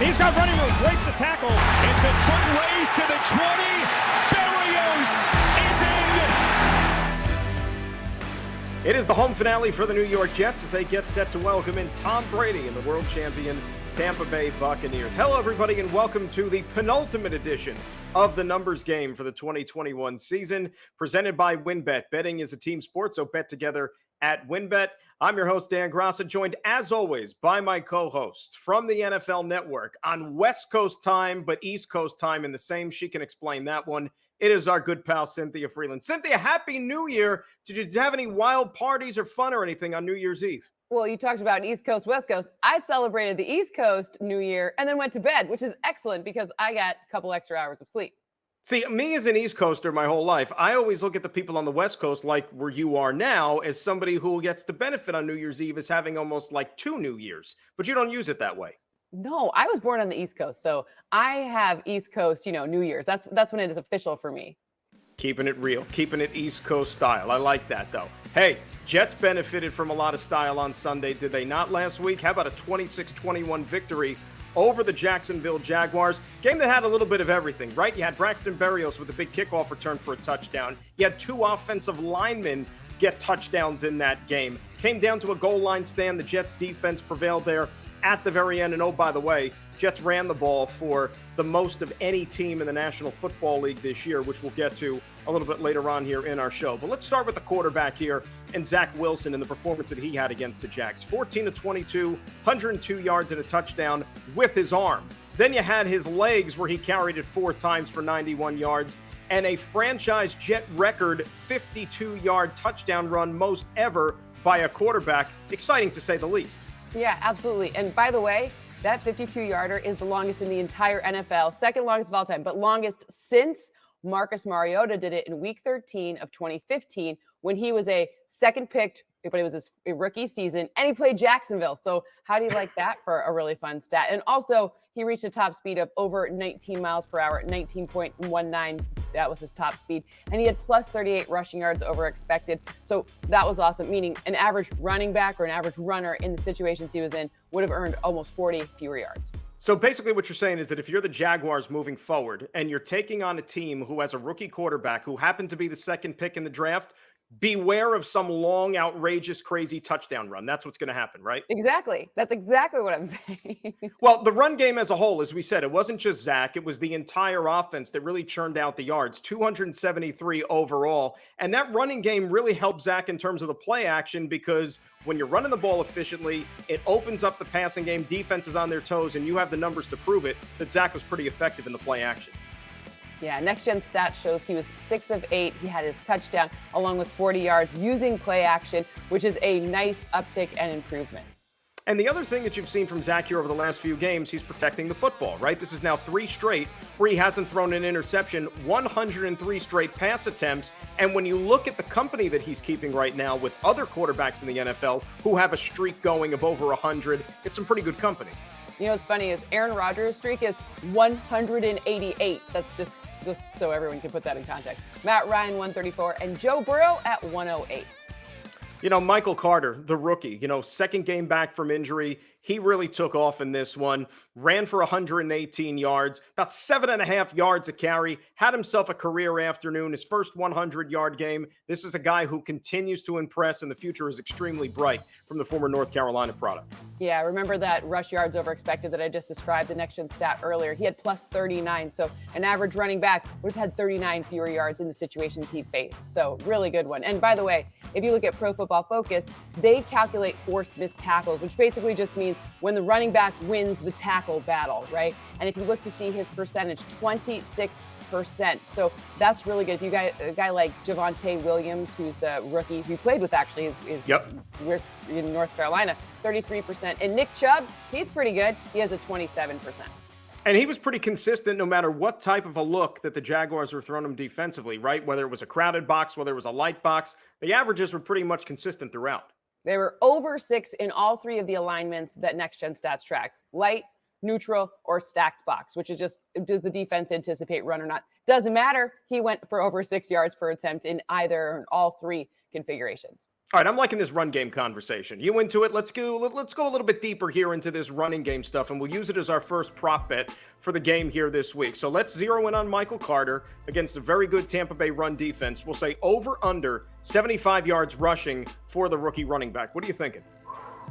and he's got running room, breaks the tackle. It's a foot race to the 20. Berrios is in. It is the home finale for the New York Jets as they get set to welcome in Tom Brady and the world champion Tampa Bay Buccaneers. Hello, everybody, and welcome to the penultimate edition of the Numbers Game for the 2021 season, presented by WynnBET. Betting is a team sport, so bet together at WynnBET. I'm your host, Dan Graca, joined as always by my co-host from the NFL Network on West Coast time, but East Coast time in the same. She can explain that one. It is our good pal, Cynthia Frelund. Cynthia, Happy New Year. Did you have any wild parties or fun or anything on New Year's Eve? Well, you talked about East Coast, West Coast. I celebrated the East Coast New Year and then went to bed, which is excellent because I got a couple extra hours of sleep. See, me as an East Coaster my whole life, I always look at the people on the West Coast, like where you are now, as somebody who gets to benefit on New Year's Eve as having almost like 2 New Years. But you don't use it that way. No, I was born on the East Coast, so I have East Coast, New Year's. That's when it is official for me. Keeping it real, keeping it East Coast style. I like that, though. Hey, Jets benefited from a lot of style on Sunday, did they not last week? How about a 26-21 victory over the Jacksonville Jaguars? Game that had a little bit of everything, right? You had Braxton Berrios with a big kickoff return for a touchdown. You had 2 offensive linemen get touchdowns in that game. Came down to a goal line stand. The Jets defense prevailed there at the very end. And oh, by the way, Jets ran the ball for the most of any team in the National Football League this year, which we'll get to a little bit later on here in our show. But let's start with the quarterback here and Zach Wilson and the performance that he had against the Jags. 14-22, 102 yards and a touchdown with his arm. Then you had his legs where he carried it 4 times for 91 yards and a franchise Jet record 52-yard touchdown run, most ever by a quarterback. Exciting to say the least. Yeah, absolutely. And by the way, that 52-yarder is the longest in the entire NFL, second longest of all time, but longest since Marcus Mariota did it in Week 13 of 2015 when he was a second-picked, but it was his rookie season, and he played Jacksonville. So how do you like that for a really fun stat? And also, he reached a top speed of over 19 miles per hour, 19.19. That was his top speed. And he had plus 38 rushing yards over expected. So that was awesome, meaning an average running back or an average runner in the situations he was in would have earned almost 40 fewer yards. So basically what you're saying is that if you're the Jaguars moving forward and you're taking on a team who has a rookie quarterback who happened to be the second pick in the draft, beware of some long, outrageous, crazy touchdown run. That's what's going to happen, right? Exactly. That's exactly what I'm saying. Well, the run game as a whole, as we said, it wasn't just Zach. It was the entire offense that really churned out the yards, 273 overall. And that running game really helped Zach in terms of the play action because when you're running the ball efficiently, it opens up the passing game. Defense is on their toes, and you have the numbers to prove it that Zach was pretty effective in the play action. Yeah, Next Gen Stats shows he was 6 of 8. He had his touchdown along with 40 yards using play action, which is a nice uptick and improvement. And the other thing that you've seen from Zach here over the last few games, he's protecting the football, right? This is now 3 straight where he hasn't thrown an interception, 103 straight pass attempts. And when you look at the company that he's keeping right now with other quarterbacks in the NFL who have a streak going of over 100, it's some pretty good company. You know what's funny is Aaron Rodgers' streak is 188. That's just so everyone can put that in context. Matt Ryan, 134, and Joe Burrow at 108. Michael Carter, the rookie, second game back from injury. He really took off in this one, ran for 118 yards, about 7.5 yards a carry, had himself a career afternoon, his first 100-yard game. This is a guy who continues to impress, and the future is extremely bright from the former North Carolina product. Yeah, remember that rush yards over expected that I just described, the Next Gen stat earlier. He had plus 39, so an average running back would have had 39 fewer yards in the situations he faced. So really good one. And by the way, if you look at Pro Football Focus, they calculate forced missed tackles, which basically just means when the running back wins the tackle battle, right? And if you look to see his percentage, 26%. So that's really good. If you got a guy like Javonte Williams, who's the rookie who played with actually is in North Carolina, 33%. And Nick Chubb, he's pretty good. He has a 27%. And he was pretty consistent no matter what type of a look that the Jaguars were throwing him defensively, right? Whether it was a crowded box, whether it was a light box, the averages were pretty much consistent throughout. They were over 6 in all 3 of the alignments that Next Gen Stats tracks. Light, neutral, or stacked box, which is just, does the defense anticipate run or not? Doesn't matter. He went for over 6 yards per attempt in either or all 3 configurations. All right, I'm liking this run game conversation. You into it? Let's go a little bit deeper here into this running game stuff, and we'll use it as our first prop bet for the game here this week. So let's zero in on Michael Carter against a very good Tampa Bay run defense. We'll say over under 75 yards rushing for the rookie running back. What are you thinking?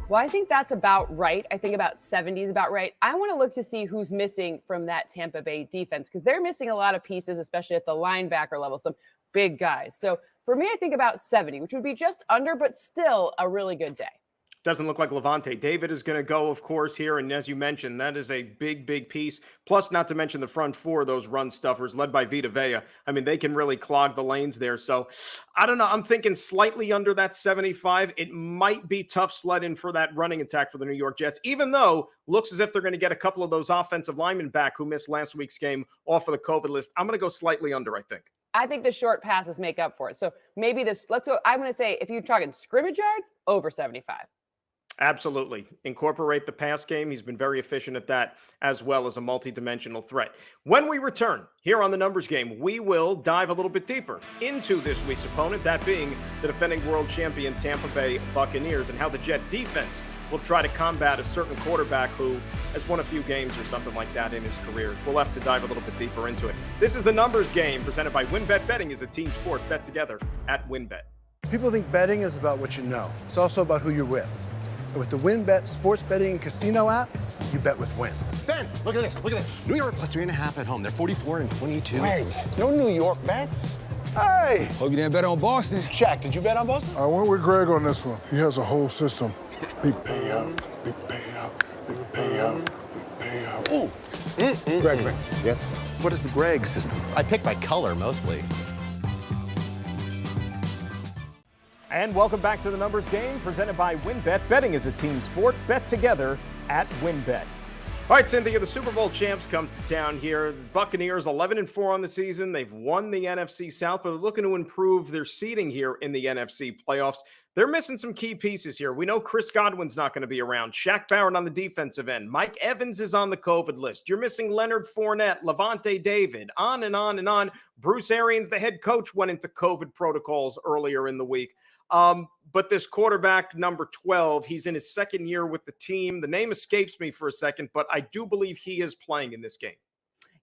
Well, I think that's about right. I think about 70 is about right. I want to look to see who's missing from that Tampa Bay defense because they're missing a lot of pieces, especially at the linebacker level, some big guys. So for me, I think about 70, which would be just under, but still a really good day. Doesn't look like Levante David is going to go, of course, here. And as you mentioned, that is a big, big piece. Plus, not to mention the front four of those run stuffers led by Vita Vea. I mean, they can really clog the lanes there. So I don't know. I'm thinking slightly under that 75. It might be tough sledding for that running attack for the New York Jets, even though looks as if they're going to get a couple of those offensive linemen back who missed last week's game off of the COVID list. I'm going to go slightly under, I think. I think the short passes make up for it. So maybe let's go. I'm going to say if you're talking scrimmage yards, over 75. Absolutely. Incorporate the pass game. He's been very efficient at that as well as a multi-dimensional threat. When we return here on the Numbers Game, we will dive a little bit deeper into this week's opponent, that being the defending world champion Tampa Bay Buccaneers, and how the Jet defense will try to combat a certain quarterback who has won a few games or something like that in his career. We'll have to dive a little bit deeper into it. This is the Numbers Game presented by WynnBET. Betting is a team sport. Bet together at WynnBET. People think betting is about what you know. It's also about who you're with. And with the WynnBET sports betting and casino app, you bet with Wynn. Ben, look at this. Look at this. New York plus 3.5 at home. They're 44 and 22. Greg, no New York bets? Hey! Hope you didn't bet on Boston. Shaq, did you bet on Boston? I went with Greg on this one. He has a whole system. Big payout, big payout, big payout, big payout. Ooh. Greg. Yes? What is the Greg system? I pick by color mostly. And welcome back to the Numbers Game presented by WynnBET. Betting is a team sport. Bet together at WynnBET. All right, Cynthia, the Super Bowl champs come to town here. The Buccaneers 11-4 on the season. They've won the NFC South, but they're looking to improve their seeding here in the NFC playoffs. They're missing some key pieces here. We know Chris Godwin's not going to be around. Shaq Barrett on the defensive end. Mike Evans is on the COVID list. You're missing Leonard Fournette, Levante David, on and on and on. Bruce Arians, the head coach, went into COVID protocols earlier in the week. But this quarterback, number 12, he's in his second year with the team. The name escapes me for a second, but I do believe he is playing in this game.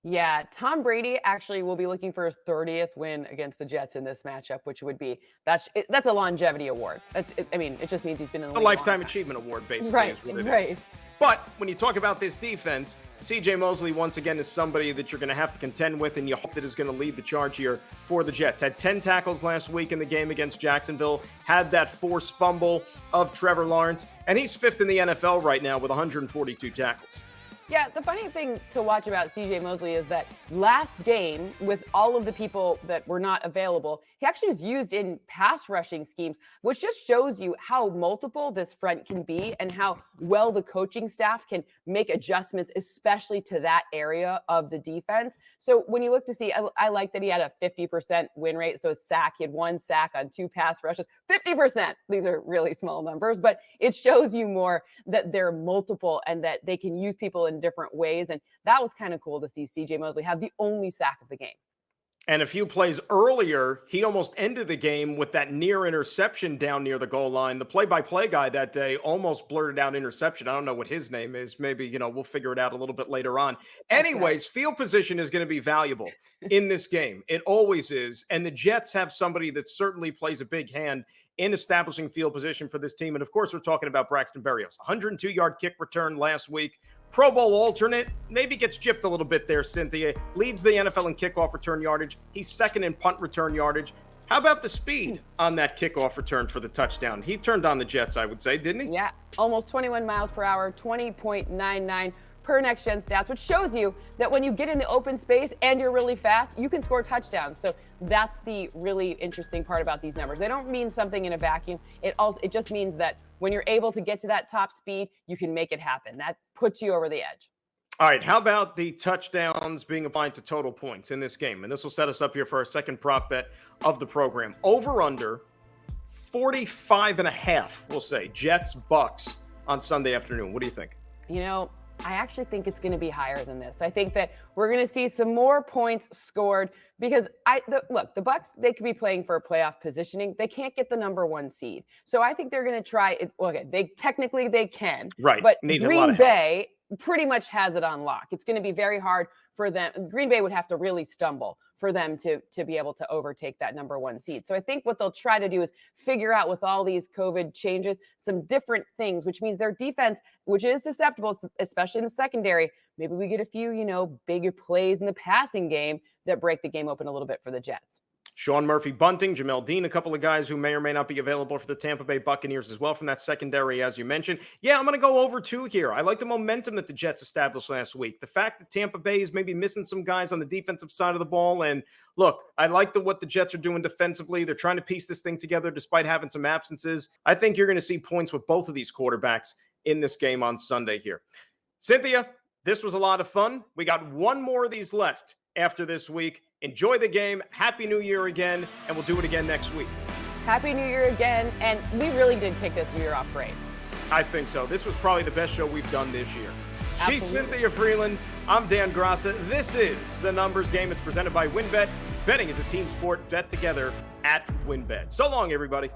Yeah, Tom Brady actually will be looking for his 30th win against the Jets in this matchup, which would be that's a longevity award. It just means he's been in the league a lifetime achievement award, basically, is what it is. But when you talk about this defense, C.J. Mosley, once again, is somebody that you're going to have to contend with, and you hope that is going to lead the charge here for the Jets. Had 10 tackles last week in the game against Jacksonville, had that forced fumble of Trevor Lawrence, and he's fifth in the NFL right now with 142 tackles. Yeah, the funny thing to watch about C.J. Mosley is that last game, with all of the people that were not available, he actually was used in pass rushing schemes, which just shows you how multiple this front can be and how well the coaching staff can make adjustments, especially to that area of the defense. So when you look to see, I like that he had a 50% win rate. So a sack, he had 1 sack on 2 pass rushes, 50%. These are really small numbers, but it shows you more that they're multiple and that they can use people in different ways. And that was kind of cool to see CJ Mosley have the only sack of the game. And a few plays earlier, he almost ended the game with that near interception down near the goal line. The play-by-play guy that day almost blurted out interception. I don't know what his name is. Maybe, we'll figure it out a little bit later on. Anyways, field position is going to be valuable in this game. It always is. And the Jets have somebody that certainly plays a big hand in establishing field position for this team. And of course, we're talking about Braxton Berrios. 102-yard kick return last week. Pro Bowl alternate, maybe gets gypped a little bit there, Cynthia. Leads the NFL in kickoff return yardage. He's second in punt return yardage. How about the speed on that kickoff return for the touchdown? He turned on the Jets, I would say, didn't he? Yeah, almost 21 miles per hour, 20.99 per next gen stats, which shows you that when you get in the open space and you're really fast, you can score touchdowns. So that's the really interesting part about these numbers. They don't mean something in a vacuum. It just means that when you're able to get to that top speed, you can make it happen. That puts you over the edge. All right, how about the touchdowns being applied to total points in this game? And this will set us up here for our second prop bet of the program. Over under 45.5, we'll say, Jets Bucks on Sunday afternoon. What do you think? I actually think it's going to be higher than this. I think that we're going to see some more points scored because look, the Bucs, they could be playing for a playoff positioning. They can't get the number 1 seed. So I think they're going to try it. Okay, they can. Right. But Need Green Bay pretty much has it on lock. It's going to be very hard for them. Green Bay would have to really stumble for them to be able to overtake that number 1 seed. So I think what they'll try to do is figure out with all these COVID changes, some different things, which means their defense, which is susceptible, especially in the secondary, maybe we get a few, bigger plays in the passing game that break the game open a little bit for the Jets. Sean Murphy-Bunting, Jamel Dean, a couple of guys who may or may not be available for the Tampa Bay Buccaneers as well from that secondary, as you mentioned. Yeah, I'm going to go over 2 here. I like the momentum that the Jets established last week. The fact that Tampa Bay is maybe missing some guys on the defensive side of the ball. And look, I like what the Jets are doing defensively. They're trying to piece this thing together despite having some absences. I think you're going to see points with both of these quarterbacks in this game on Sunday here. Cynthia, this was a lot of fun. We got 1 more of these left after this week. Enjoy the game. Happy New Year again, and we'll do it again next week. Happy New Year again, and we really did kick this New Year off great. I think so. This was probably the best show we've done this year. Absolutely. She's Cynthia Frelund. I'm Dan Graca. This is The Numbers Game. It's presented by WynnBET. Betting is a team sport. Bet together at WynnBET. So long, everybody.